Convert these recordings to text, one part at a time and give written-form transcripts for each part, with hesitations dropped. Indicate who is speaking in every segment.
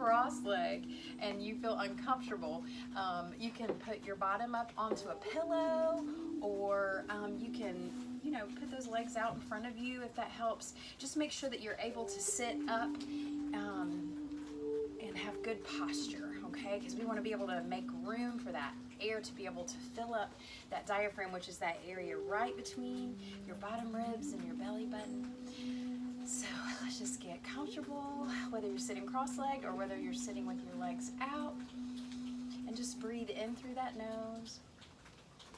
Speaker 1: cross-legged and you feel uncomfortable, you can put your bottom up onto a pillow, or you can, you know, put those legs out in front of you if that helps. Just make sure that you're able to sit up and have good posture, okay? Because we want to be able to make room for that air to be able to fill up that diaphragm, which is that area right between your bottom ribs and your belly button. So let's just get comfortable, whether you're sitting cross-legged or whether you're sitting with your legs out, and just breathe in through that nose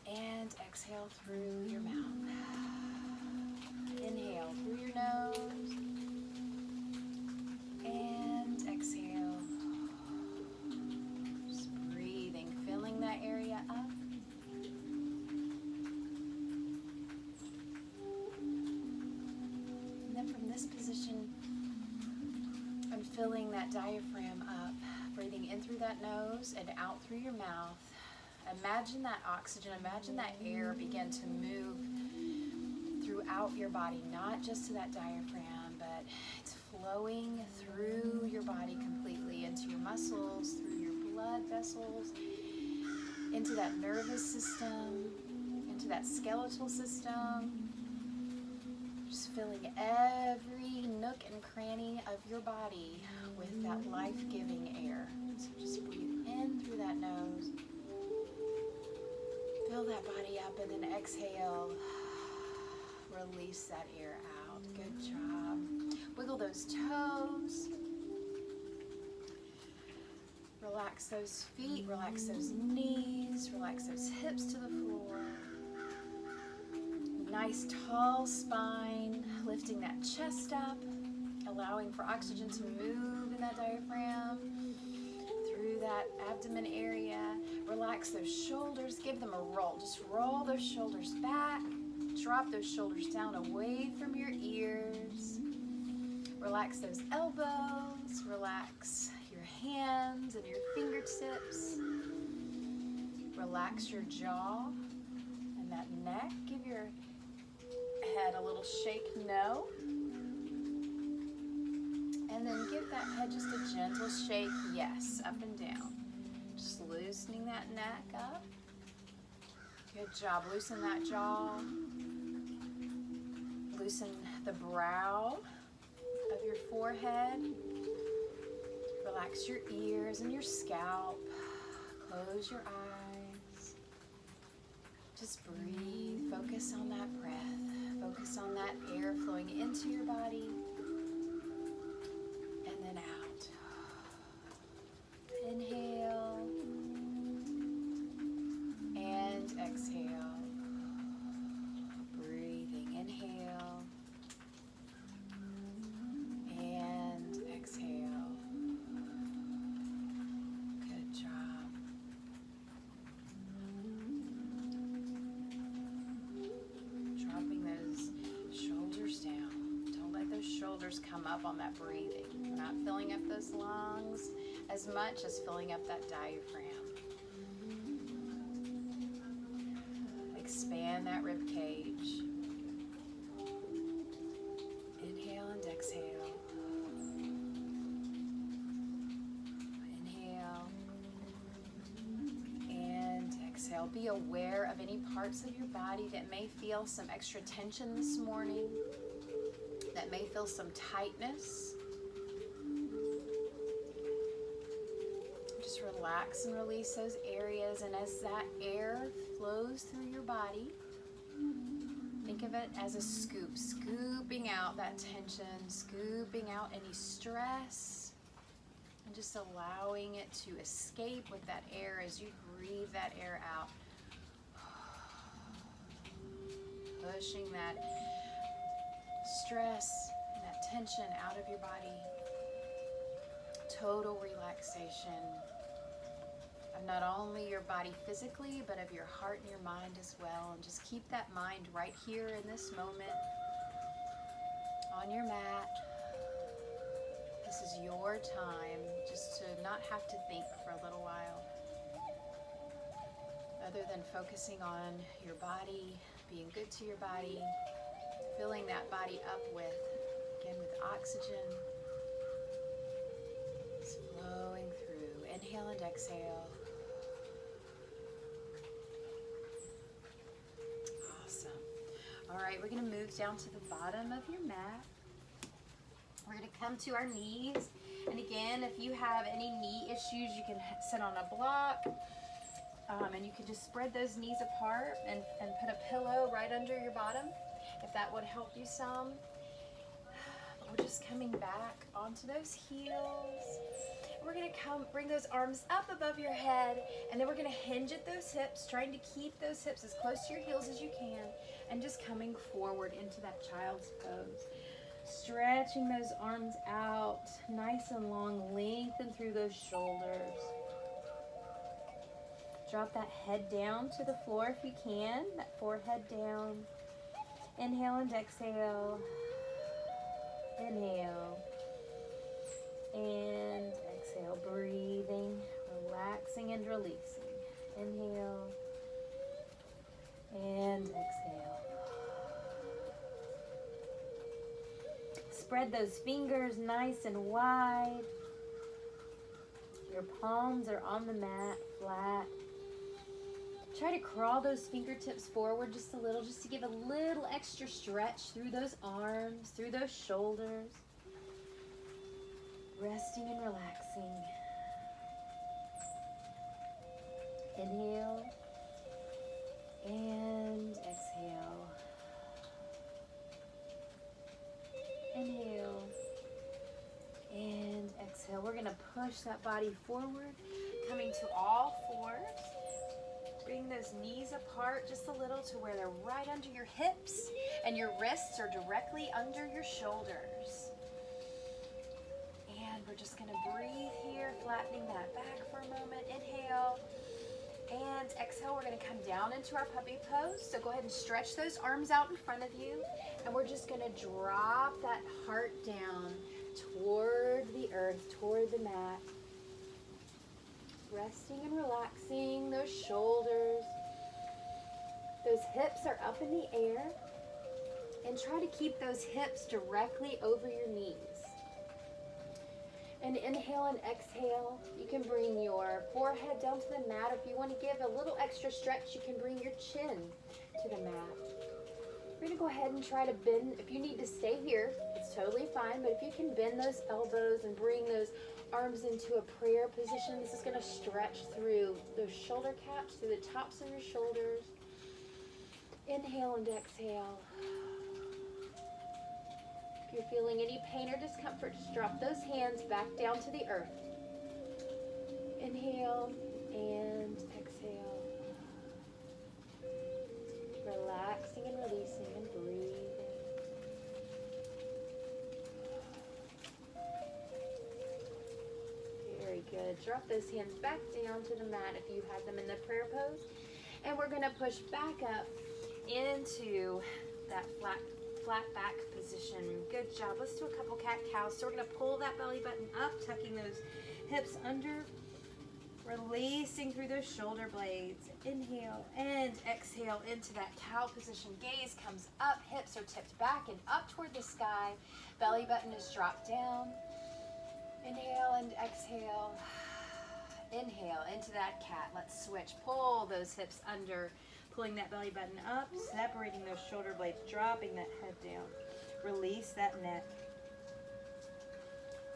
Speaker 1: and exhale through your mouth. Inhale through your nose and exhale. Just breathing, filling that area up. And then from this position, I'm filling that diaphragm up, breathing in through that nose and out through your mouth. Imagine that oxygen, imagine that air begin to move throughout your body, not just to that diaphragm, but it's flowing through your body completely, into your muscles, through your blood vessels, into that nervous system, into that skeletal system. Just filling every nook and cranny of your body with that life-giving air. So just breathe in through that nose. Fill that body up and then exhale. Release that air out. Good job. Wiggle those toes. Relax those feet, relax those knees, relax those hips to the floor. Nice tall spine, lifting that chest up, allowing for oxygen to move in that diaphragm through that abdomen area. Relax those shoulders, give them a roll. Just roll those shoulders back, drop those shoulders down away from your ears. Relax those elbows, relax your hands and your fingertips. Relax your jaw and that neck. Give your head a little shake no. And then give that head just a gentle shake yes, up and down. Just loosening that neck up. Good job. Loosen that jaw. Loosen the brow of your forehead. Relax your ears and your scalp. Close your eyes. Just breathe. Focus on that breath. Focus on that air flowing into your body and then out. Inhale and exhale. Breathing. Inhale and exhale. Good job. Dropping those shoulders down. Don't let those shoulders come up on that breathing. We're not filling up those lungs as much as filling up that diaphragm. Expand that rib cage. Inhale and exhale. Inhale and exhale. Be aware of any parts of your body that may feel some extra tension this morning, that may feel some tightness. Just relax and release those areas, and as that air flows through your body, think of it as a scoop, scooping out that tension, scooping out any stress, and just allowing it to escape with that air as you breathe that air out. Pushing that stress and that tension out of your body. Total relaxation of not only your body physically, but of your heart and your mind as well. And just keep that mind right here in this moment on your mat. This is your time just to not have to think for a little while, other than focusing on your body, being good to your body, filling that body up with, again, with oxygen. Slow Inhale and exhale. Awesome. All right, we're going to move down to the bottom of your mat. We're going to come to our knees. And again, if you have any knee issues, you can sit on a block. And you can just spread those knees apart and put a pillow right under your bottom, if that would help you some. We're just coming back onto those heels. We're going to bring those arms up above your head, and then we're going to hinge at those hips, trying to keep those hips as close to your heels as you can, and just coming forward into that child's pose. Stretching those arms out, nice and long, lengthen through those shoulders. Drop that head down to the floor if you can, that forehead down. Inhale and exhale. Inhale and exhale, breathing, relaxing and releasing. Inhale and exhale. Spread those fingers nice and wide. Your palms are on the mat, flat. Try to crawl those fingertips forward just a little, just to give a little extra stretch through those arms, through those shoulders. Resting and relaxing. Inhale and exhale. Inhale and exhale. We're going to push that body forward, coming to all fours. Bring those knees apart just a little to where they're right under your hips, and your wrists are directly under your shoulders. And we're just going to breathe here, flattening that back for a moment. Inhale and exhale. We're going to come down into our puppy pose. So go ahead and stretch those arms out in front of you, and we're just going to drop that heart down toward the earth, toward the mat. Resting and relaxing those shoulders. Those hips are up in the air. And try to keep those hips directly over your knees. And inhale and exhale. You can bring your forehead down to the mat. If you want to give a little extra stretch, you can bring your chin to the mat. We're going to go ahead and try to bend. If you need to stay here, it's totally fine. But if you can bend those elbows and bring those arms into a prayer position, this is going to stretch through those shoulder caps, through the tops of your shoulders. Inhale and exhale. If you're feeling any pain or discomfort, just drop those hands back down to the earth. Inhale and exhale. Relaxing and releasing and breathing. Very good. Drop those hands back down to the mat if you had them in the prayer pose. And we're going to push back up into that flat back position. Good job. Let's do a couple cat-cows. So we're going to pull that belly button up, tucking those hips under, releasing through those shoulder blades. Inhale and exhale into that cow position. Gaze comes up, hips are tipped back and up toward the sky. Belly button is dropped down. Inhale and exhale. Inhale into that cat. Let's switch. Pull those hips under, pulling that belly button up, separating those shoulder blades, dropping that head down. Release that neck.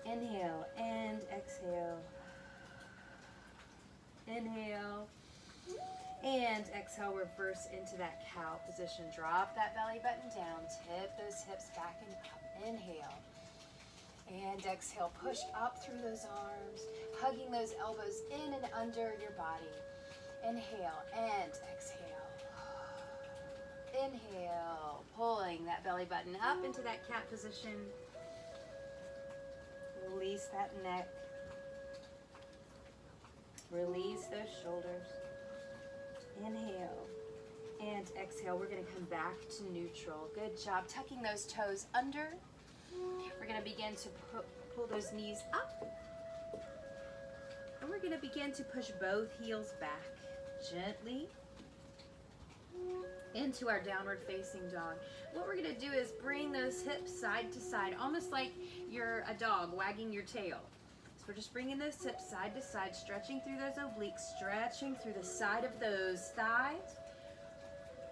Speaker 1: Inhale and exhale. Inhale and exhale. Reverse into that cow position. Drop that belly button down. Tip those hips back and up. Inhale. And exhale, push up through those arms, hugging those elbows in and under your body. Inhale and exhale. Inhale, pulling that belly button up into that cat position. Release that neck. Release those shoulders. Inhale and exhale. We're going to come back to neutral. Good job. Tucking those toes under. We're going to begin to pull those knees up. And we're going to begin to push both heels back gently into our downward facing dog. What we're going to do is bring those hips side to side, almost like you're a dog wagging your tail.
Speaker 2: So we're just bringing those hips side to side, stretching through those obliques, stretching through the side of those thighs,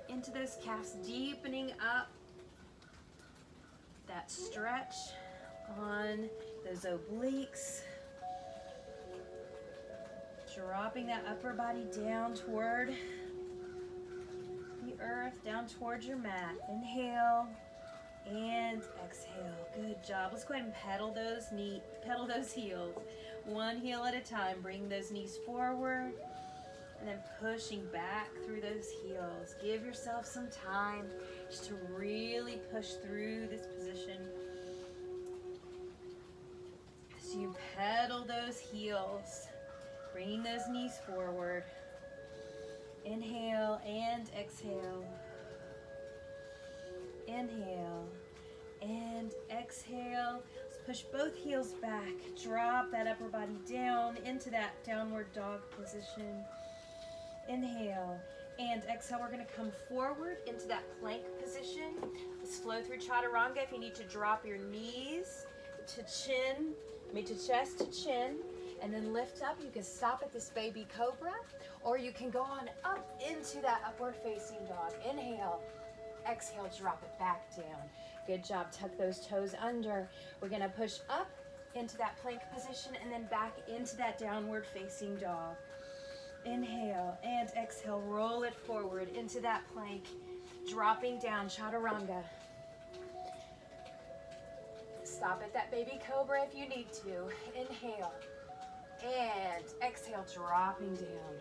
Speaker 2: into those calves, deepening up that stretch on those obliques. Dropping that upper body down toward the earth, down towards your mat. Inhale and exhale. Good job. Let's go ahead and pedal those heels. One heel at a time. Bring those knees forward and then pushing back through those heels. Give yourself some time just to really push through this position. As you pedal those heels, bringing those knees forward. Inhale and exhale. Inhale and exhale. Let's push both heels back. Drop that upper body down into that downward dog position. Inhale and exhale. We're going to come forward into that plank position. Let's flow through chaturanga. If you need to drop your knees to chest to chin, and then lift up. You can stop at this baby cobra, or you can go on up into that upward facing dog. Inhale, exhale, drop it back down. Good job. Tuck those toes under. We're going to push up into that plank position and then back into that downward facing dog. Inhale and exhale. Roll it forward into that plank, dropping down, chaturanga. Stop at that baby cobra if you need to. Inhale and exhale, dropping down.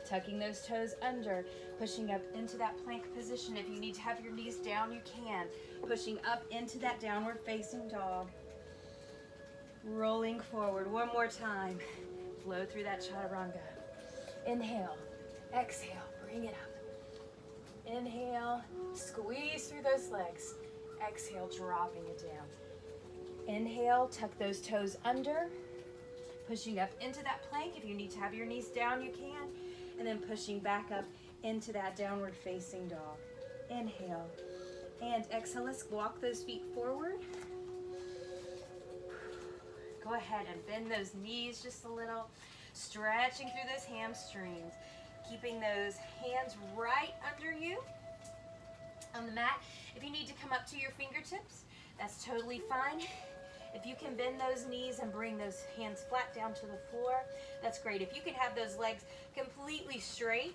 Speaker 2: Tucking those toes under, pushing up into that plank position. If you need to have your knees down, you can. Pushing up into that downward facing dog. Rolling forward one more time. Flow through that chaturanga. Inhale, exhale, bring it up. Inhale, squeeze through those legs. Exhale, dropping it down. Inhale, tuck those toes under, pushing up into that plank. If you need to have your knees down, you can. And then pushing back up into that downward facing dog. Inhale and exhale. Let's walk those feet forward. Go ahead and bend those knees just a little, stretching through those hamstrings, keeping those hands right under you on the mat. If you need to come up to your fingertips, that's totally fine. If you can bend those knees and bring those hands flat down to the floor, that's great. If you can have those legs completely straight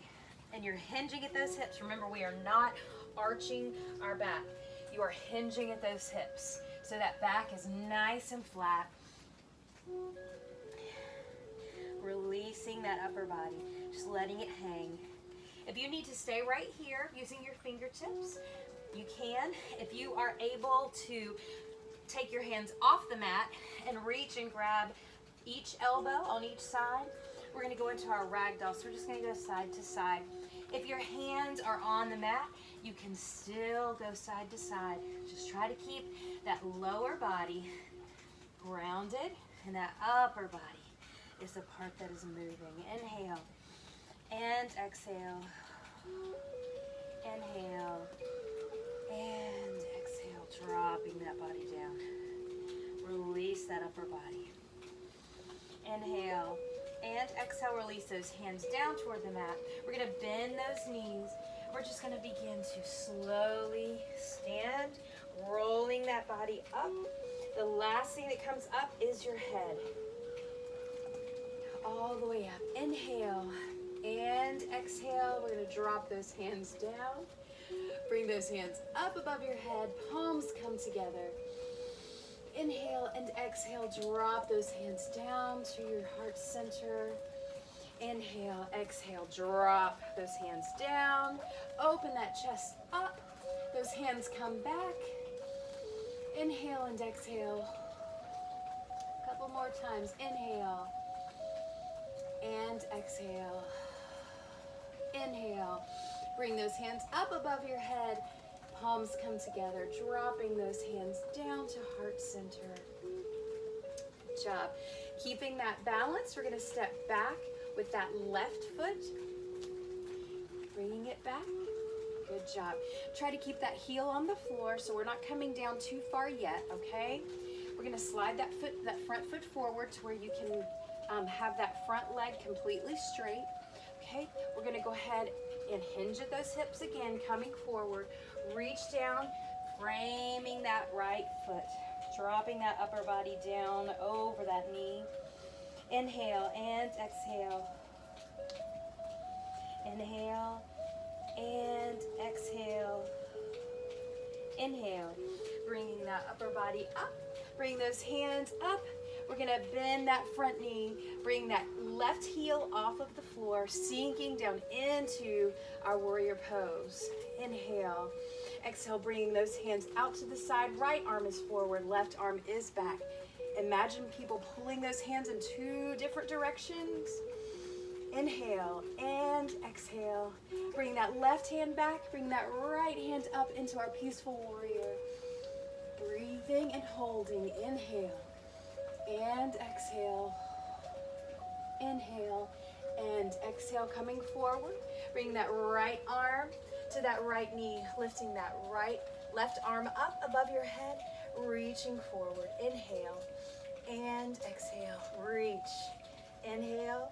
Speaker 2: and you're hinging at those hips, remember we are not arching our back. You are hinging at those hips so that back is nice and flat. Releasing that upper body, just letting it hang. If you need to stay right here using your fingertips, you can. If you are able to take your hands off the mat and reach and grab each elbow on each side, we're going to go into our ragdoll. So we're just going to go side to side. If your hands are on the mat, you can still go side to side. Just try to keep that lower body grounded, and that upper body is the part that is moving. Inhale and exhale. Inhale and exhale, dropping that body down. Release that upper body. Inhale and exhale, release those hands down toward the mat. We're going to bend those knees. We're just going to begin to slowly stand, rolling that body up. The last thing that comes up is your head. All the way up. Inhale and exhale. We're going to drop those hands down. Bring those hands up above your head. Palms come together. Inhale and exhale. Drop those hands down to your heart center. Inhale, exhale. Drop those hands down. Open that chest up. Those hands come back. Inhale and exhale. A couple more times. Inhale and exhale. Inhale. Bring those hands up above your head. Palms come together, dropping those hands down to heart center. Good job. Keeping that balance, we're going to step back with that left foot. Bringing it back. Good job. Try to keep that heel on the floor so we're not coming down too far yet, okay?
Speaker 1: We're gonna slide that front foot forward to where you can have that front leg completely straight. Okay, we're gonna go ahead and hinge at those hips again, coming forward. Reach down, framing that right foot. Dropping that upper body down over that knee. Inhale and exhale. Inhale and exhale. Inhale, bringing that upper body up. Bring those hands up. We're gonna bend that front knee. Bring that left heel off of the floor, sinking down into our warrior pose. Inhale. Exhale, bringing those hands out to the side. Right arm is forward, left arm is back. Imagine people pulling those hands in 2 different directions. Inhale and exhale. Bring that left hand back. Bring that right hand up into our peaceful warrior. Breathing and holding. Inhale and exhale. Inhale and exhale, coming forward. Bring that right arm to that right knee, lifting that left arm up above your head, reaching forward. Inhale and exhale, reach. Inhale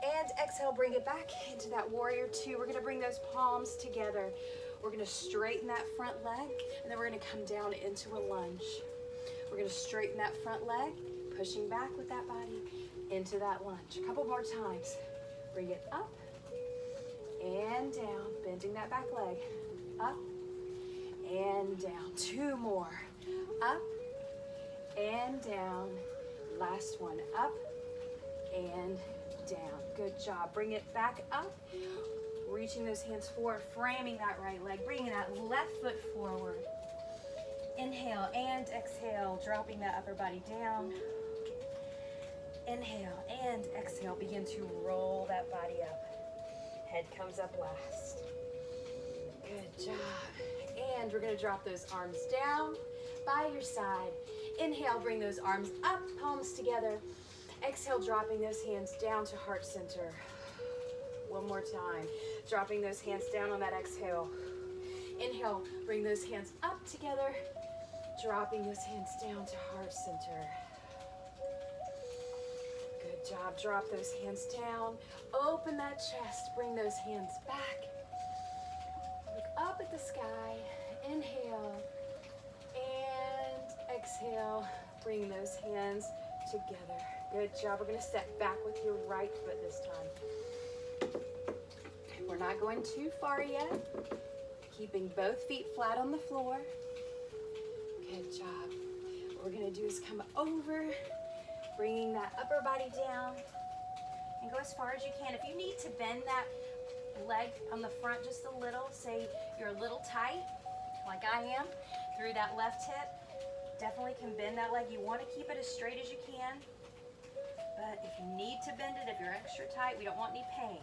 Speaker 1: and exhale, bring it back into that warrior 2. We're gonna bring those palms together. We're gonna straighten that front leg, and then we're gonna come down into a lunge. We're gonna straighten that front leg, pushing back with that body into that lunge. A couple more times. Bring it up and down, bending that back leg. Up and down. 2 more. Up and down. Last one. Up and down. Good job. Bring it back up. Reaching those hands forward, framing that right leg, bringing that left foot forward. Inhale and exhale, dropping that upper body down. Inhale and exhale, begin to roll that body up. Head comes up last. Good job. And we're gonna drop those arms down by your side. Inhale, bring those arms up, palms together. Exhale, dropping those hands down to heart center. One more time. Dropping those hands down on that exhale. Inhale, bring those hands up together. Dropping those hands down to heart center. Good job. Drop those hands down. Open that chest. Bring those hands back. Look up at the sky. Inhale and exhale. Bring those hands together. Good job. We're going to step back with your right foot this time. We're not going too far yet. Keeping both feet flat on the floor. Good job. What we're going to do is come over, bringing that upper body down, and go as far as you can. If you need to bend that leg on the front just a little, say you're a little tight, like I am, through that left hip, definitely can bend that leg. You want to keep it as straight as you can, but if you need to bend it, if you're extra tight, we don't want any pain.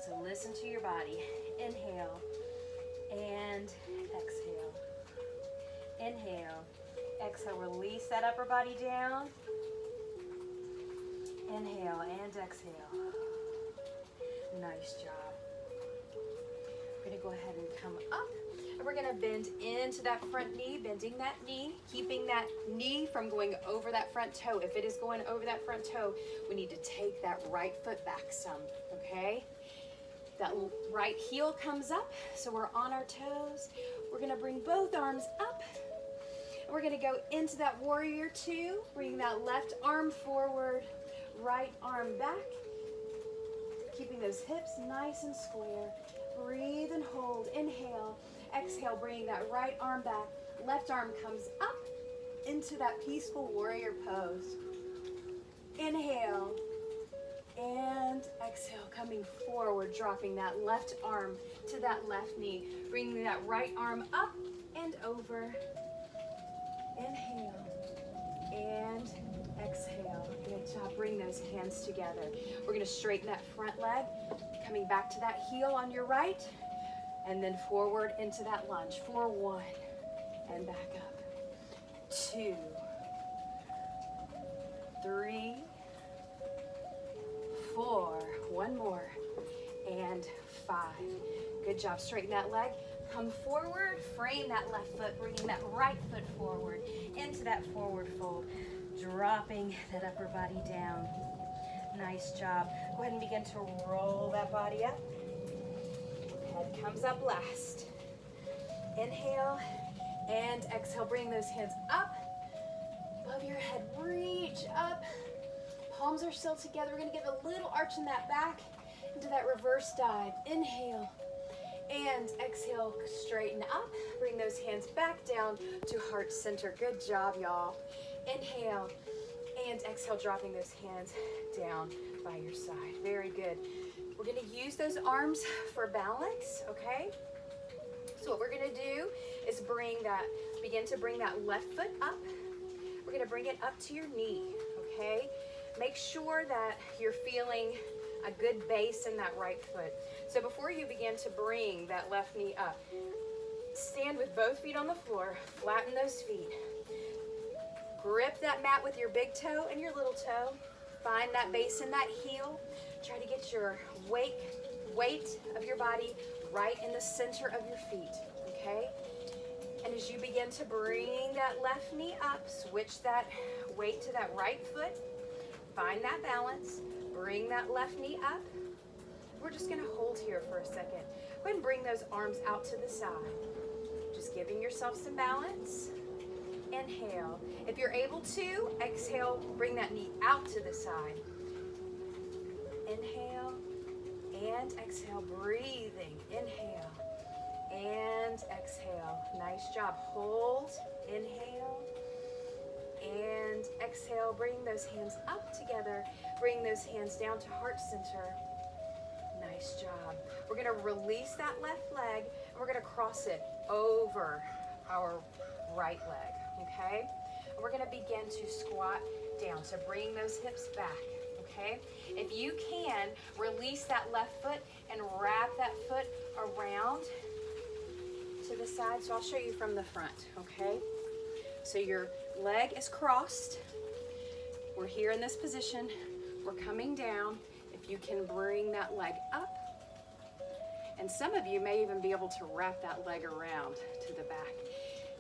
Speaker 1: So listen to your body. Inhale and exhale. Inhale, exhale, release that upper body down. Inhale and exhale. Nice job. We're gonna go ahead and come up, and we're gonna bend into that front knee, bending that knee, keeping that knee from going over that front toe. If it is going over that front toe, we need to take that right foot back some, okay? That right heel comes up, so we're on our toes. We're gonna bring both arms up. And we're gonna go into that warrior 2, bring that left arm forward, right arm back, keeping those hips nice and square. Breathe and hold. Inhale, exhale, bringing that right arm back. Left arm comes up into that peaceful warrior pose. Inhale and exhale, coming forward, dropping that left arm to that left knee, bringing that right arm up and over. Inhale and exhale. Good job. Bring those hands together. We're going to straighten that front leg, coming back to that heel on your right, and then forward into that lunge for 1, and back up. 2, 3, 4, one more, and 5. Good job. Straighten that leg,
Speaker 2: Come forward, frame that left foot, bringing that right foot forward into that forward fold, dropping that upper body down. Nice job. Go ahead and begin to roll that body up. Head comes up last. Inhale and exhale. Bring those hands up above your head. Reach up. Palms are still together. We're going to give a little arch in that back into that reverse dive. Inhale and exhale. Straighten up. Bring those hands back down to heart center. Good job, y'all. Inhale and exhale, dropping those hands down by your side. Very good. We're going to use those arms for balance, okay? So what we're going to do is begin to bring that left foot up. We're going to bring it up to your knee, okay? Make sure that you're feeling a good base in that right foot. So before you begin to bring that left knee up, stand with both feet on the floor, flatten those feet. Grip that mat with your big toe and your little toe. Find that base in that heel. Try to get your weight of your body right in the center of your feet, okay? And as you begin to bring that left knee up, switch that weight to that right foot. Find that balance. Bring that left knee up. We're just gonna hold here for a second. Go ahead and bring those arms out to the side. Just giving yourself some balance. Inhale. If you're able to, exhale, bring that knee out to the side. Inhale and exhale, breathing. Inhale and exhale. Nice job. Hold. Inhale and exhale. Bring those hands up together. Bring those hands down to heart center. Nice job. We're going to release that left leg and we're going to cross it over our right leg, okay? And we're going to begin to squat down. So bring those hips back, okay? If you can, release that left foot and wrap that foot around to the side. So I'll show you from the front, okay? So your leg is crossed. We're here in this position. We're coming down. If you can bring that leg up. And some of you may even be able to wrap that leg around to the back.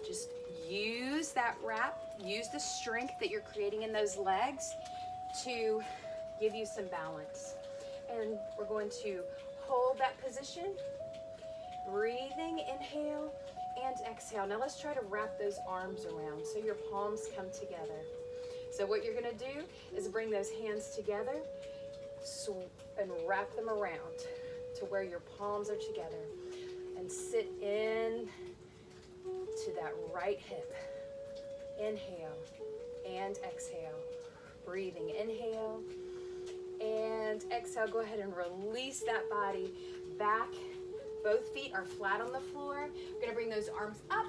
Speaker 2: Just use that wrap, use the strength that you're creating in those legs to give you some balance. And we're going to hold that position, breathing, inhale and exhale. Now let's try to wrap those arms around so your palms come together. So what you're gonna do is bring those hands together and wrap them around to where your palms are together and sit in to that right hip. Inhale and exhale. Breathing, inhale and exhale. Go ahead and release that body back. Both feet are flat on the floor. We're gonna bring those arms up,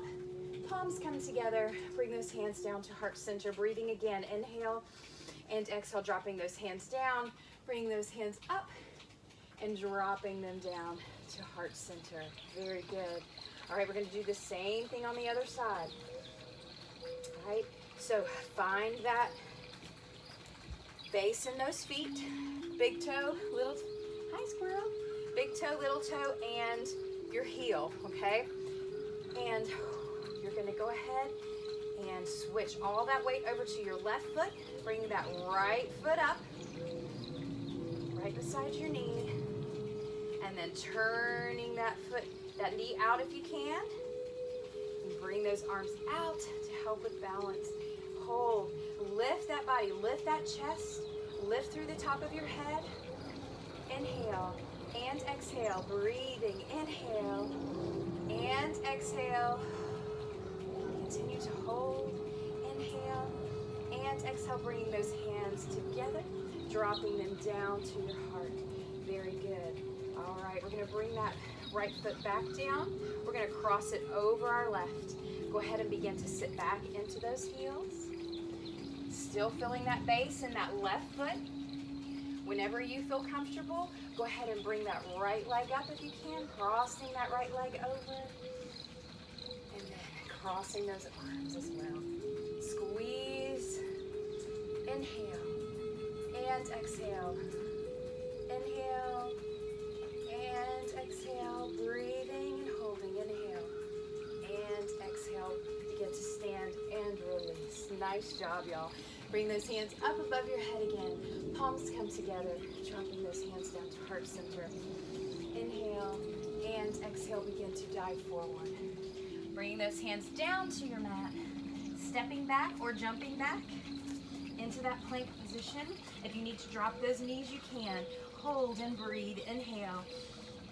Speaker 2: palms come together. Bring those hands down to heart center. Breathing again, inhale and exhale, dropping those hands down. Bring those hands up and dropping them down to heart center. Very good. All right, we're gonna do the same thing on the other side. All right, so find that base in those feet. Big toe, little, hi squirrel. Big toe, little toe, and your heel, okay? And you're gonna go ahead and switch all that weight over to your left foot. Bring that right foot up, right beside your knee. And then turning that knee out if you can. And bring those arms out to help with balance. Hold, lift that body, lift that chest, lift through the top of your head. Inhale and exhale, breathing, inhale and exhale. Continue to hold, inhale and exhale, bringing those hands together, dropping them down to your heart. Very good. All right, we're gonna bring that right foot back down. We're gonna cross it over our left. Go ahead and begin to sit back into those heels. Still feeling that base in that left foot. Whenever you feel comfortable, go ahead and bring that right leg up if you can, crossing that right leg over. And then crossing those arms as well. Squeeze, inhale, and exhale. Inhale, and exhale, breathing and holding, inhale.
Speaker 1: exhale, begin to stand and release. Nice job, y'all. Bring those hands up above your head again. Palms come together, dropping those hands down to heart center. Inhale and exhale, begin to dive forward. Bring those hands down to your mat. Stepping back or jumping back into that plank position. If you need to drop those knees, you can. Hold and breathe. Inhale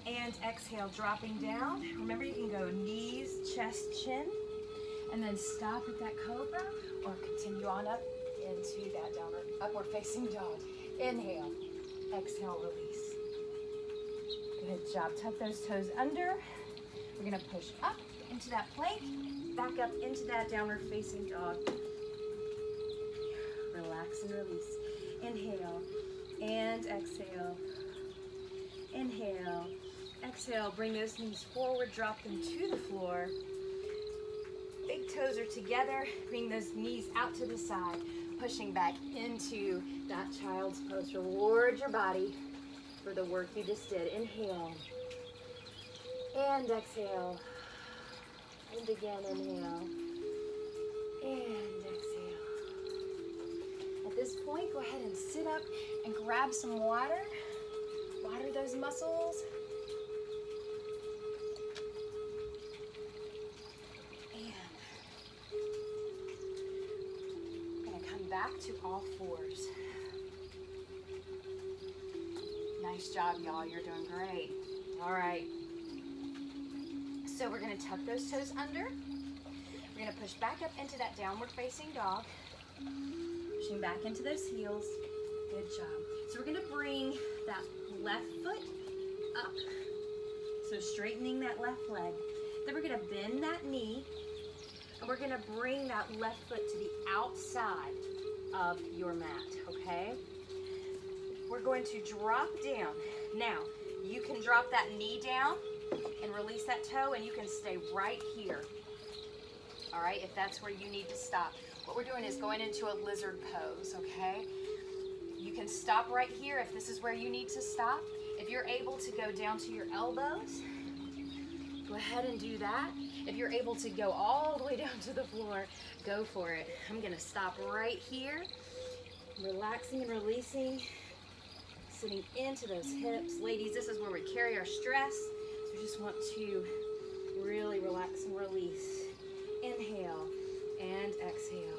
Speaker 1: and exhale, dropping down. Remember, you can go knees, chest, chin, and then stop at that cobra or continue on up into that downward, upward facing dog. Inhale, exhale, release. Good job. Tuck those toes under. We're gonna push up into that plank, back up into that downward facing dog. Relax and release. Inhale and exhale. Inhale, exhale, bring those knees forward, drop them to the floor. Big toes are together, bring those knees out to the side, pushing back into that child's pose. Reward your body for the work you just did. Inhale and exhale. And again, inhale and exhale. At this point, go ahead and sit up and grab some water. Water those muscles. And I'm gonna come back to all fours. Nice job, y'all. You're doing great. All right. So we're gonna tuck those toes under. We're gonna push back up into that downward facing dog. Pushing back into those heels. Good job. So we're gonna bring that left foot up. So straightening that left leg. Then we're gonna bend that knee, and we're gonna bring that left foot to the outside of your mat, okay? We're going to drop down. Now, you can drop that knee down and release that toe, and you can stay right here. All right, if that's where you need to stop. What we're doing is going into a lizard pose, okay? You can stop right here if this is where you need to stop. If you're able to go down to your elbows, go ahead and do that. If you're able to go all the way down to the floor, go for it. I'm gonna stop right here, relaxing and releasing, sitting into those hips. Ladies, this is where we carry our stress. So we just want to really relax and release. Inhale and exhale.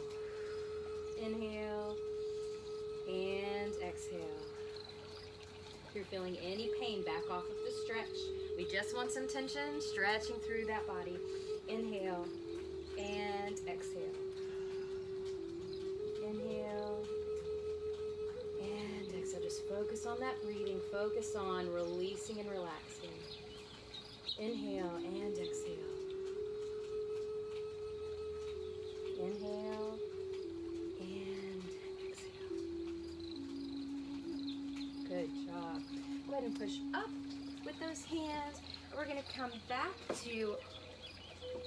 Speaker 1: Inhale and exhale. If you're feeling any pain, back off of the stretch. We just want some tension, stretching through that body. Inhale and exhale. Inhale and exhale. Just focus on that breathing. Focus on releasing and relaxing. Inhale and exhale. Inhale and exhale. Good job. Go ahead and push up with those hands. We're going to come back to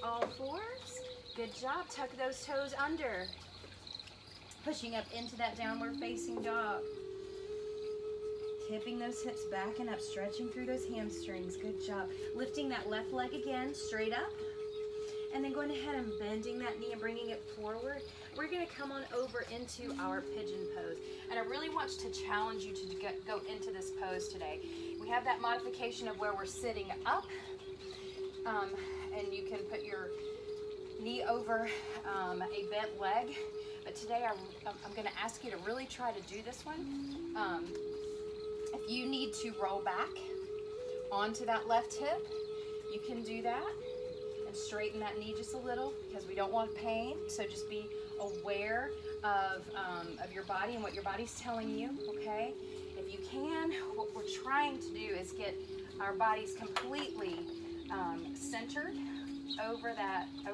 Speaker 1: all fours. Good job. Tuck those toes under. Pushing up into that downward facing dog. Tipping those hips back and up, stretching through those hamstrings. Good job. Lifting that left leg again, straight up. And then going ahead and bending that knee and bringing it forward. We're gonna come on over into our pigeon pose. And I really want to challenge you to go into this pose today. We have that modification of where we're sitting up. And you can put your knee over a bent leg. But today I'm gonna ask you to really try to do this one. If you need to roll back onto that left hip, you can do that. Straighten that knee just a little because we don't want pain. So just be aware of your body and what your body's telling you, okay? If you can, what we're trying to do is get our bodies completely centered over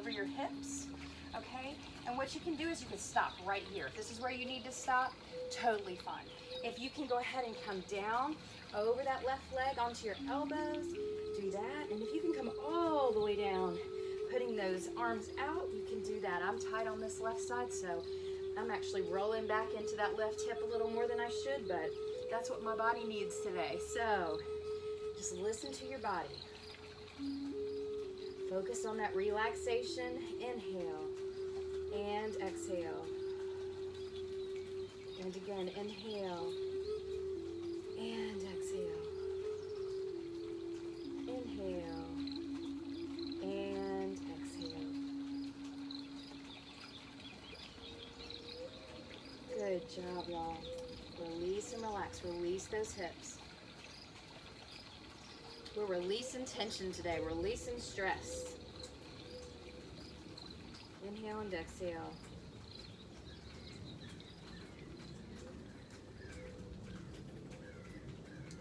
Speaker 1: your hips, okay? And what you can do is you can stop right here. If this is where you need to stop, totally fine. If you can go ahead and come down over that left leg onto your elbows, do that. And if you can come all the way down, putting those arms out, you can do that. I'm tight on this left side, so I'm actually rolling back into that left hip a little more than I should, but that's what my body needs today. So just listen to your body. Focus on that relaxation. Inhale and exhale. And again, inhale and exhale. Inhale and exhale. Good job, y'all. Release and relax. Release those hips. We're releasing tension today. Releasing stress. Inhale and exhale.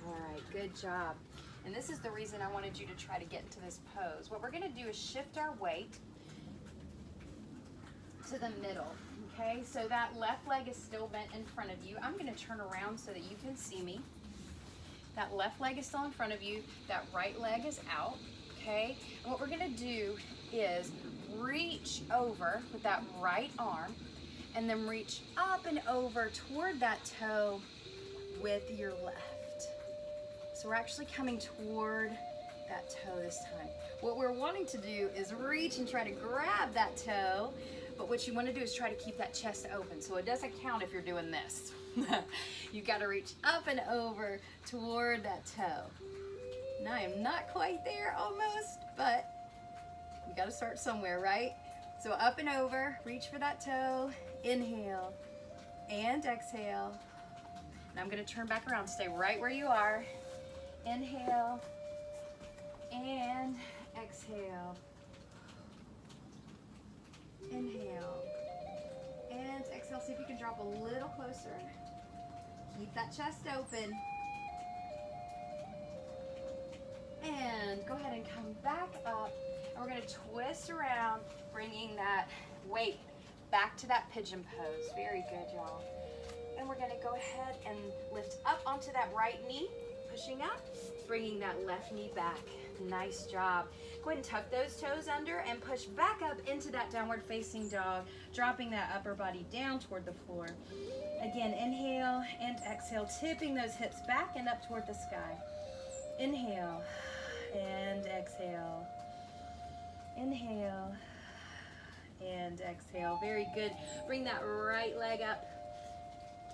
Speaker 1: All right, good job. And this is the reason I wanted you to try to get into this pose. What we're going to do is shift our weight to the middle, okay? So that left leg is still bent in front of you. I'm going to turn around so that you can see me. That left leg is still in front of you. That right leg is out, okay? And what we're going to do is reach over with that right arm and then reach up and over toward that toe with your left. So we're actually coming toward that toe this time. What we're wanting to do is reach and try to grab that toe, but what you want to do is try to keep that chest open. So it doesn't count if you're doing this. You've got to reach up and over toward that toe. Now I am not quite there almost, but you got to start somewhere, right? So up and over, reach for that toe, inhale and exhale. And I'm going to turn back around, stay right where you are. Inhale and exhale. Inhale and exhale. See if you can drop a little closer. Keep that chest open. And go ahead and come back up. And we're going to twist around, bringing that weight back to that pigeon pose. Very good, y'all. And we're going to go ahead and lift up onto that right knee. Pushing up, bringing that left knee back. Nice job. Go ahead and tuck those toes under and push back up into that downward facing dog, dropping that upper body down toward the floor. Again, inhale and exhale, tipping those hips back and up toward the sky. Inhale and exhale. Inhale and exhale. Very good. Bring that right leg up.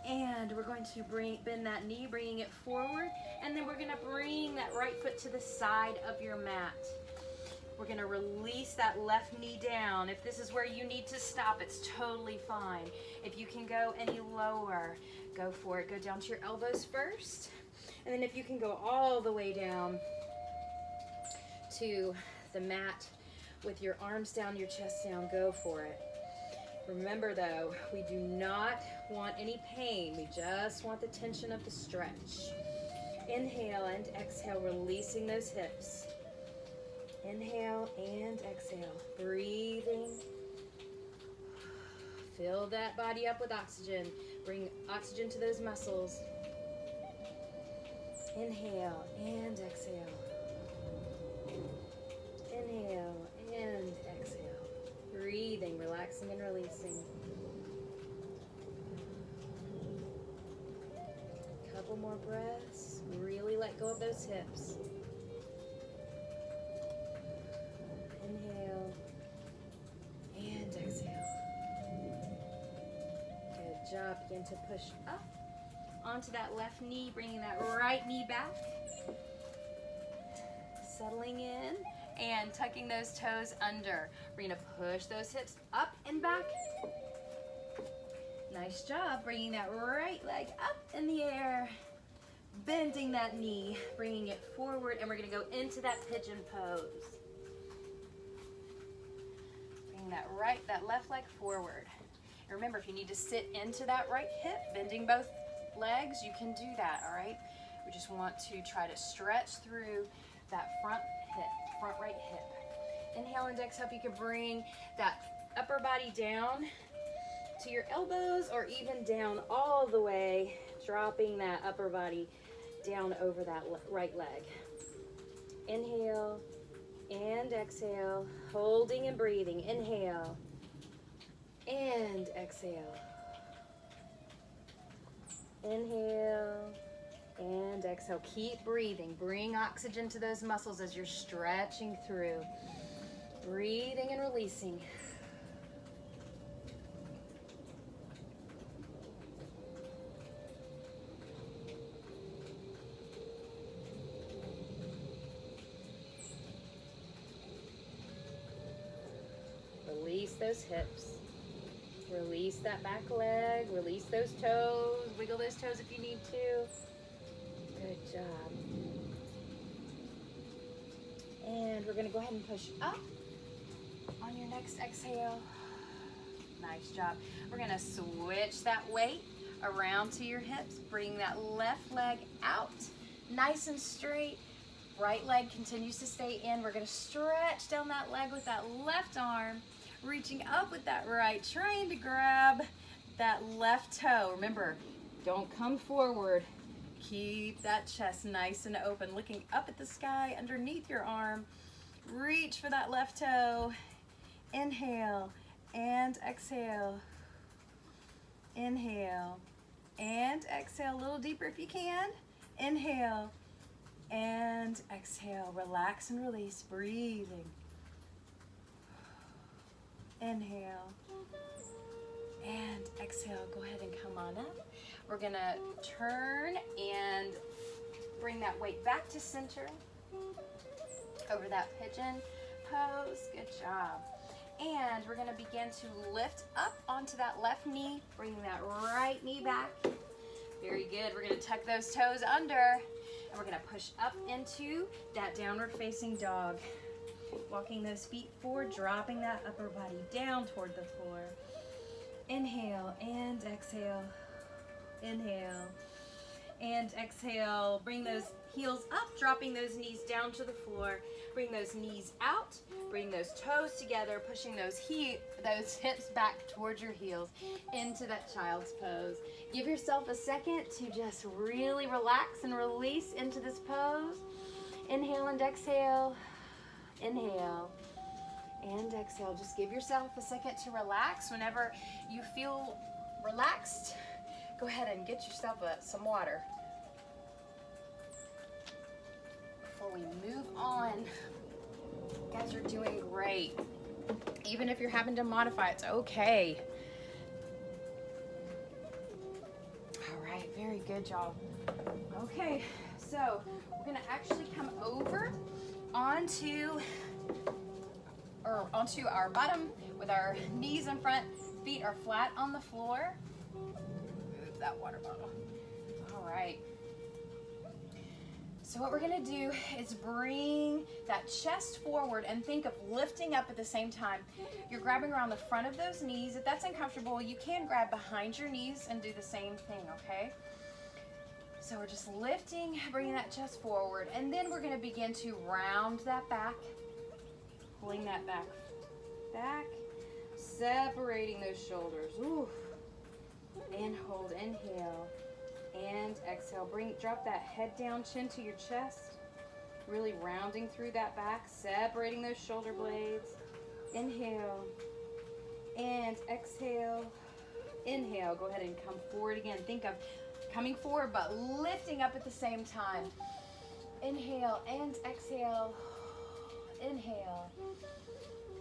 Speaker 1: And we're going to bend that knee, bringing it forward. And then we're going to bring that right foot to the side of your mat. We're going to release that left knee down. If this is where you need to stop, it's totally fine. If you can go any lower, go for it. Go down to your elbows first. And then if you can go all the way down to the mat with your arms down, your chest down, go for it. Remember though, we do not want any pain. We just want the tension of the stretch. Inhale and exhale, releasing those hips. Inhale and exhale, breathing. Fill that body up with oxygen. Bring oxygen to those muscles. Inhale and exhale. Inhale and exhale. Breathing, relaxing and releasing. Couple more breaths. Really let go of those hips. Inhale and exhale. Good job. Begin to push up onto that left knee, bringing that right knee back. Settling in and tucking those toes under. We're going to push those hips up and back. Nice job. Bringing that right leg up in the air. Bending that knee, bringing it forward, and we're going to go into that pigeon pose. Bringing that left leg forward. And remember, if you need to sit into that right hip, bending both legs, you can do that, all right? We just want to try to stretch through that front right hip. Inhale and exhale. If you can bring that upper body down to your elbows or even down all the way, dropping that upper body down over that right leg. Inhale and exhale, holding and breathing. Inhale and exhale. Inhale and exhale. Keep breathing. Bring oxygen to those muscles as you're stretching through. Breathing and releasing. Release those hips. Release that back leg. Release those toes. Wiggle those toes if you need to. Good job. And we're going to go ahead and push up on your next exhale. Nice job. We're going to switch that weight around to your hips. Bring that left leg out, nice and straight. Right leg continues to stay in. We're going to stretch down that leg with that left arm, reaching up with that right, trying to grab that left toe. Remember, don't come forward. Keep that chest nice and open, looking up at the sky underneath your arm. Reach for that left toe. Inhale and exhale. Inhale and exhale. A little deeper if you can. Inhale and exhale. Relax and release. Breathing. Inhale and exhale. Go ahead and come on up. We're gonna turn and bring that weight back to center over that pigeon pose. Good job. And we're gonna begin to lift up onto that left knee, bringing that right knee back. Very good. We're gonna tuck those toes under, and we're gonna push up into that downward facing dog. Walking those feet forward, dropping that upper body down toward the floor. Inhale and exhale. Inhale and exhale. Bring those heels up, dropping those knees down to the floor. Bring those knees out, bring those toes together, pushing those hips back towards your heels into that child's pose. Give yourself a second to just really relax and release into this pose. Inhale and exhale. Inhale and exhale. Just give yourself a second to relax. Whenever you feel relaxed, go ahead and get yourself some water. Before we move on, you guys are doing great. Even if you're having to modify, it's okay. All right, very good job. Okay, so we're gonna actually come over onto our bottom with our knees in front, feet are flat on the floor. Move that water bottle. All right. So what we're gonna do is bring that chest forward and think of lifting up at the same time. You're grabbing around the front of those knees. If that's uncomfortable, you can grab behind your knees and do the same thing, okay? So we're just lifting, bringing that chest forward, and then we're gonna begin to round that back, pulling that back, separating those shoulders. Ooh. And hold, inhale, and exhale. Drop that head down, chin to your chest, really rounding through that back, separating those shoulder blades. Inhale, and exhale, inhale. Go ahead and come forward again. Think of coming forward, but lifting up at the same time. Inhale and exhale. Inhale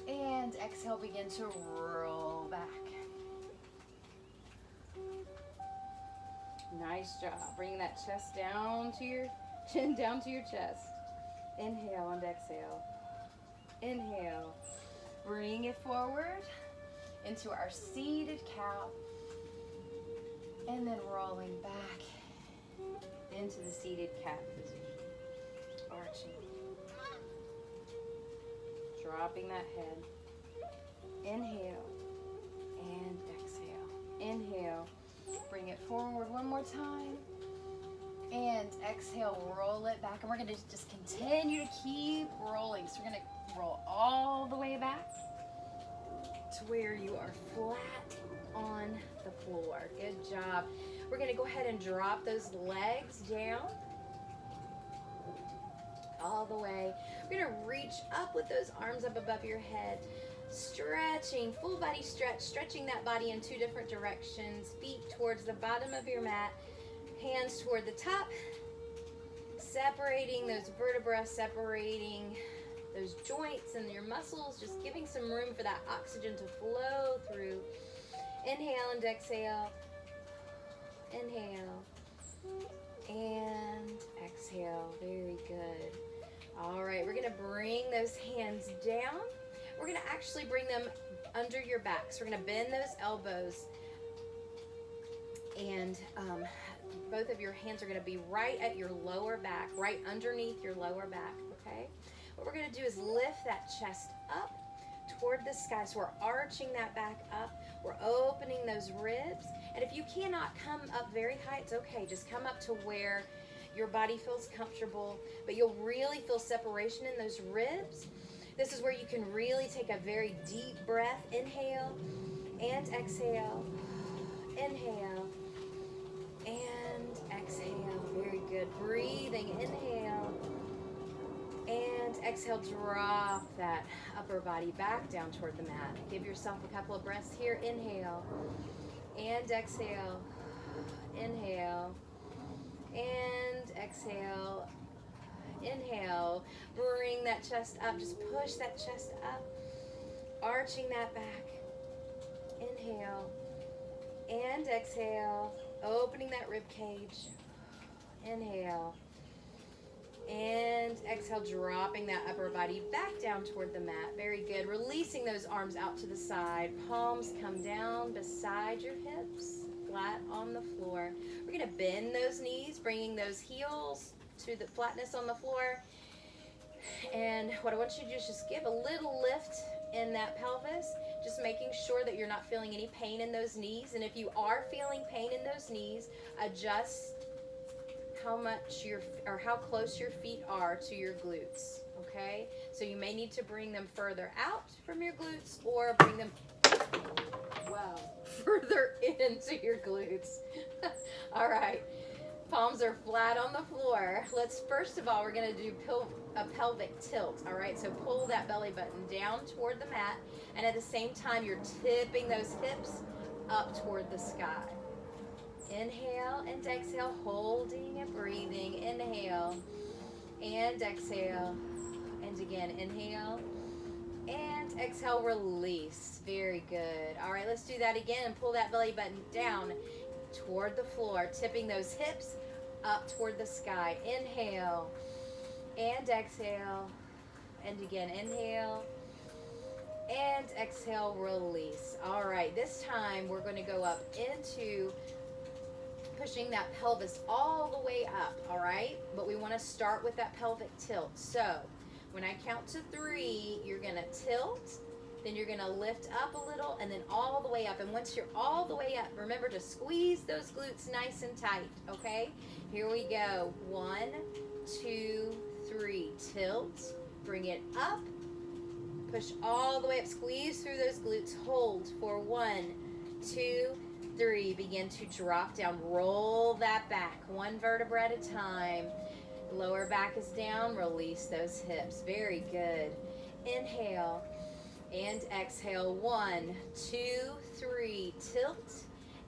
Speaker 1: and exhale. Begin to roll back. Nice job. Bringing that chest down to your chin, down to your chest. Inhale and exhale. Inhale. Bring it forward into our seated cow. And then rolling back into the seated cat position. Arching. Dropping that head. Inhale and exhale. Inhale. Bring it forward one more time. And exhale, roll it back. And we're going to just continue to keep rolling. So we're going to roll all the way back to where you are flat on the floor. Good job. We're going to go ahead and drop those legs down all the way. We're going to reach up with those arms up above your head. Stretching, full body stretch, stretching that body in two different directions. Feet towards the bottom of your mat, hands toward the top. Separating those vertebrae, separating
Speaker 2: those joints and your muscles, just giving some room for that oxygen to flow through. Inhale and exhale. Inhale and exhale. Very good. All right, we're going to bring those hands down. We're going to actually bring them under your back. So we're going to bend those elbows, and both of your hands are going to be right at your lower back, right underneath your lower back, okay? What we're going to do is lift that chest up toward the sky. So we're arching that back up. We're opening those ribs. And if you cannot come up very high, it's okay. Just come up to where your body feels comfortable, but you'll really feel separation in those ribs. This is where you can really take a very deep breath. Inhale and exhale. Inhale and exhale. Very good. Breathing. Inhale and exhale. Drop that upper body back down toward the mat. Give yourself a couple of breaths here. Inhale and exhale. Inhale and exhale. Inhale. Bring that chest up. Just push that chest up. Arching that back. Inhale and exhale. Opening that rib cage. Inhale and exhale. Dropping that upper body back down toward the mat. Very good. Releasing those arms out to the side. Palms come down beside your hips, flat on the floor. We're going to bend those knees, bringing those heels to the flatness on the floor. And what I want you to do is just give a little lift in that pelvis, just making sure that you're not feeling any pain in those knees. And if you are feeling pain in those knees, adjust how much how close your feet are to your glutes, okay? So you may need to bring them further out from your glutes or bring them further into your glutes. All right, palms are flat on the floor. First of all, we're gonna do a pelvic tilt, all right? So pull that belly button down toward the mat, and at the same time, you're tipping those hips up toward the sky. Inhale and exhale, holding and breathing. Inhale and exhale. And again, inhale and exhale, release. Very good. All right, let's do that again and pull that belly button down toward the floor, tipping those hips up toward the sky. Inhale and exhale. And again, inhale and exhale, release. All right, this time we're going to go up into pushing that pelvis all the way up, all right? But we want to start with that pelvic tilt. So when I count to 3, you're going to tilt, then you're going to lift up a little, and then all the way up. And once you're all the way up, remember to squeeze those glutes nice and tight, okay? Here we go. 1, 2, 3. Tilt. Bring it up. Push all the way up. Squeeze through those glutes. Hold for 1, 2, 3. Begin to drop down. Roll that back. 1 vertebra at a time. Lower back is down. Release those hips. Very good. Inhale and exhale. 1, 2, 3. Tilt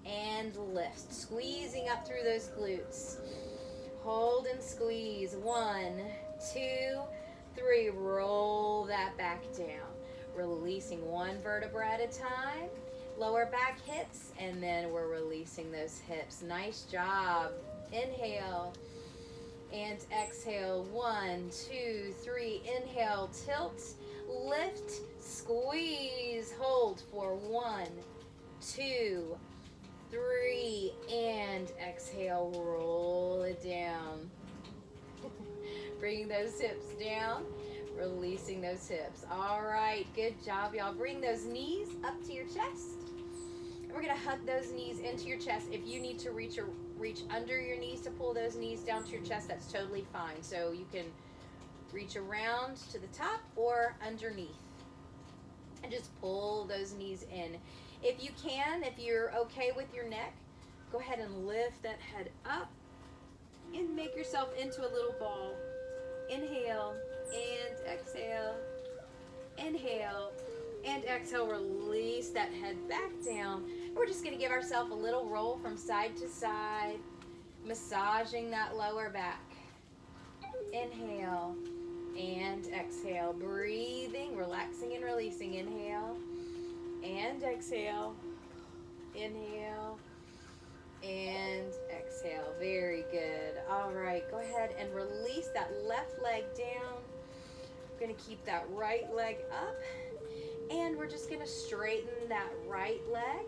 Speaker 2: and lift. Squeezing up through those glutes. Hold and squeeze. 1, 2, 3. Roll that back down. Releasing 1 vertebra at a time. Lower back hits, and then we're releasing those hips. Nice job. Inhale and exhale. 1, 2, 3. Inhale, tilt, lift, squeeze, hold for 1, 2, 3, and exhale. Roll it down. Bring those hips down. Releasing those hips. All right, good job, y'all. Bring those knees up to your chest. And we're gonna hug those knees into your chest. If you need to reach under your knees to pull those knees down to your chest, that's totally fine. So you can reach around to the top or underneath. And just pull those knees in. If you can, if you're okay with your neck, go ahead and lift that head up and make yourself into a little ball. Inhale and exhale. Inhale and exhale. Release that head back down. And we're just going to give ourselves a little roll from side to side, massaging that lower back. Inhale
Speaker 3: and exhale. Breathing, relaxing and releasing. Inhale and exhale. Inhale and exhale. Very good. All right, go ahead and release that left leg down. We're going to keep that right leg up, and we're just going to straighten that right leg,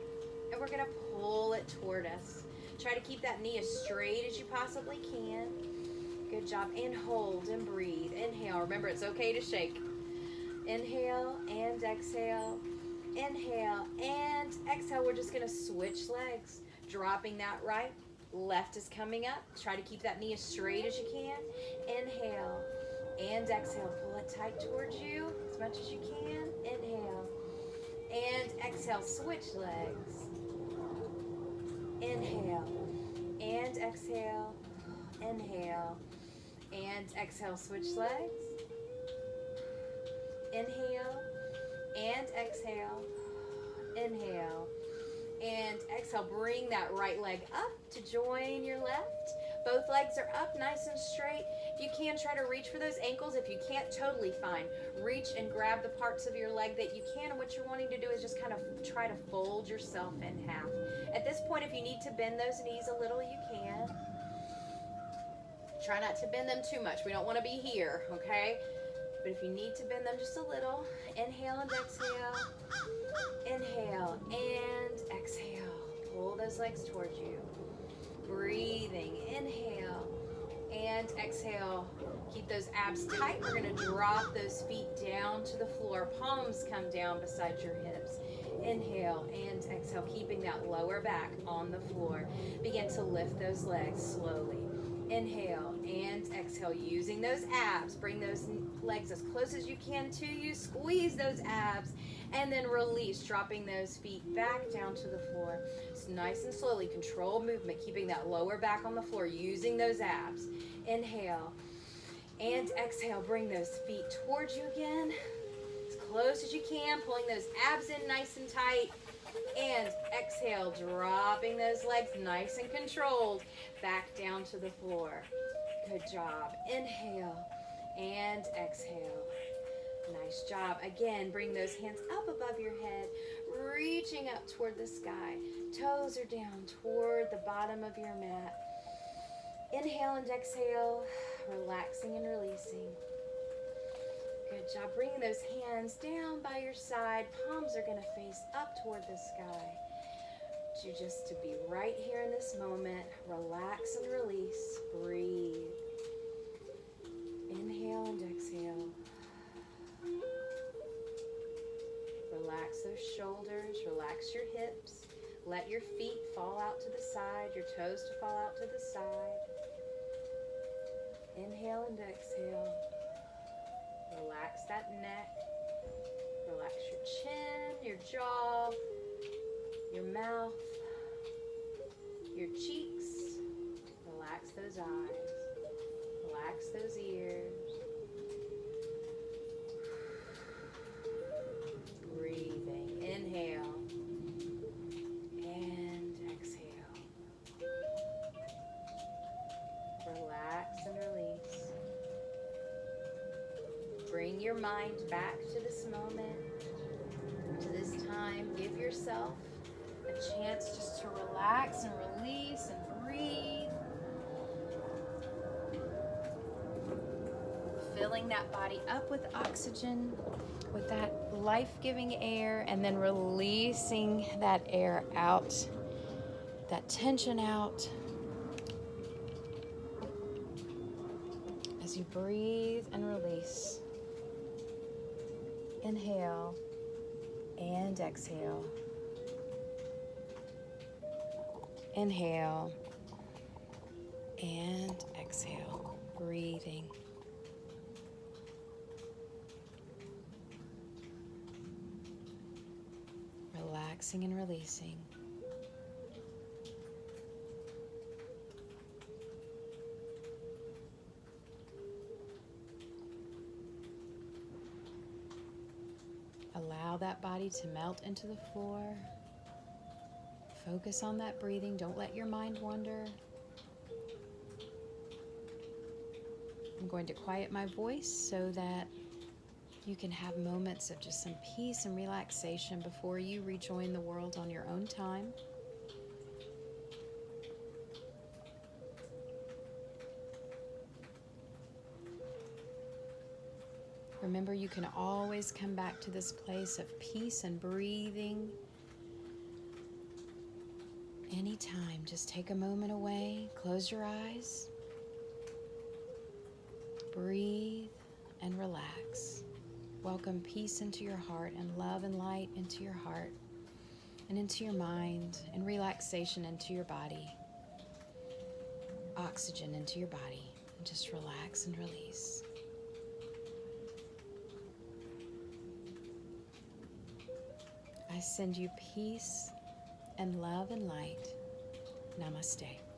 Speaker 3: and we're going to pull it toward us. Try to keep that knee as straight as you possibly can. Good job. And hold and breathe. Inhale. Remember, it's okay to shake. Inhale and exhale. Inhale and exhale. We're just going to switch legs. Dropping that right. Left is coming up. Try to keep that knee as straight as you can. Inhale and exhale. Pull it tight towards you as much as you can. Inhale and exhale. Switch legs. Inhale and exhale. Inhale and exhale. Switch legs. Inhale and exhale. Inhale and exhale. Bring that right leg up to join your left. Both legs are up nice and straight. If you can, try to reach for those ankles. If you can't, totally fine. Reach and grab the parts of your leg that you can, and what you're wanting to do is just kind of try to fold yourself in half. At this point, if you need to bend those knees a little, you can. Try not to bend them too much. We don't want to be here, okay? But if you need to bend them just a little, inhale and exhale. Inhale and exhale. Pull those legs towards you. Breathing. Inhale and exhale. Keep those abs tight. We're going to drop those feet down to the floor. Palms come down beside your hips. Inhale and exhale, keeping that lower back on the floor. Begin to lift those legs slowly. Inhale and exhale, using those abs. Bring those legs as close as you can to you. Squeeze those abs and then release, dropping those feet back down to the floor. Just nice and slowly, controlled movement, keeping that lower back on the floor, using those abs. Inhale and exhale, bring those feet towards you again. As close as you can, pulling those abs in nice and tight. And exhale, dropping those legs nice and controlled back down to the floor. Good job. Inhale and exhale. Nice job. Again, bring those hands up above your head, reaching up toward the sky. Toes are down toward the bottom of your mat. Inhale and exhale, relaxing and releasing. Good job. Bringing those hands down by your side. Palms are going to face up toward the sky. Just to be right here in this moment. Relax and release. Breathe. Inhale and exhale. Relax those shoulders. Relax your hips. Let your feet fall out to the side. Your toes to fall out to the side. Inhale and exhale. Relax that neck. Relax your chin, your jaw, your mouth, your cheeks. Relax those eyes. Relax those ears. Breathing. Inhale and exhale. Relax and release. Bring your mind back to this moment, to this time. Give yourself a chance just to relax and release and breathe. Filling that body up with oxygen, with that life-giving air, and then releasing that air out, that tension out. As you breathe and release. Inhale and exhale. Inhale and exhale. Breathing. Relaxing and releasing. Allow that body to melt into the floor. Focus on that breathing. Don't let your mind wander. And
Speaker 1: going to quiet my voice so that you can have moments of just some peace and relaxation before you rejoin the world on your own time. Remember, you can always come back to this place of peace and breathing anytime. Just take a moment away, close your eyes, breathe, and relax. Welcome peace into your heart and love and light into your heart and into your mind and relaxation into your body. Oxygen into your body, and just relax and release. I send you peace and love and light. Namaste.